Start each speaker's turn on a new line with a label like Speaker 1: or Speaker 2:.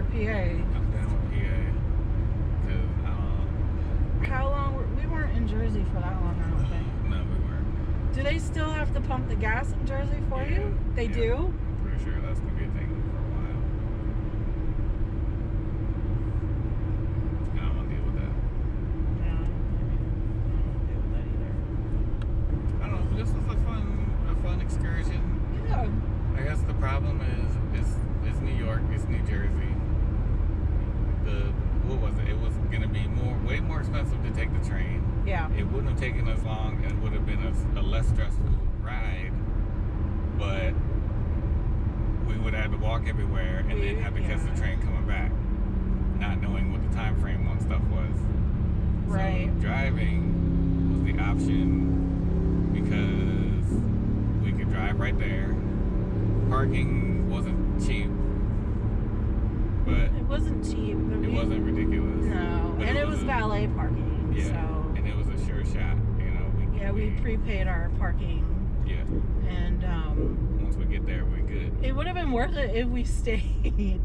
Speaker 1: or PA?
Speaker 2: I'm down with PA.
Speaker 1: How long? We weren't in Jersey for that long, I don't think.
Speaker 2: No, we weren't.
Speaker 1: Do they still have to pump the gas in Jersey for you? They do?
Speaker 2: I'm pretty sure that's going to be a thing for a while. I don't want to deal with that.
Speaker 1: Yeah, I don't deal with that either.
Speaker 2: I don't know. This was a fun excursion.
Speaker 1: Yeah.
Speaker 2: I guess the problem is it's New York, it's New Jersey. What was it? It was going to be way more expensive to take the train.
Speaker 1: Yeah.
Speaker 2: It wouldn't have taken as long and would have been a less stressful ride, but we would have had to walk everywhere and then have to catch the train coming back, not knowing what the time frame on stuff was.
Speaker 1: Right.
Speaker 2: So driving was the option because we could drive right there. Parking wasn't cheap, but
Speaker 1: It wasn't cheap. But
Speaker 2: it wasn't ridiculous.
Speaker 1: No,
Speaker 2: But
Speaker 1: and it was valet parking.
Speaker 2: Yeah,
Speaker 1: So.
Speaker 2: and it was a sure shot. You know,
Speaker 1: We prepaid our parking.
Speaker 2: Yeah.
Speaker 1: And
Speaker 2: once we get there, we're good.
Speaker 1: it would have been worth it if we stayed.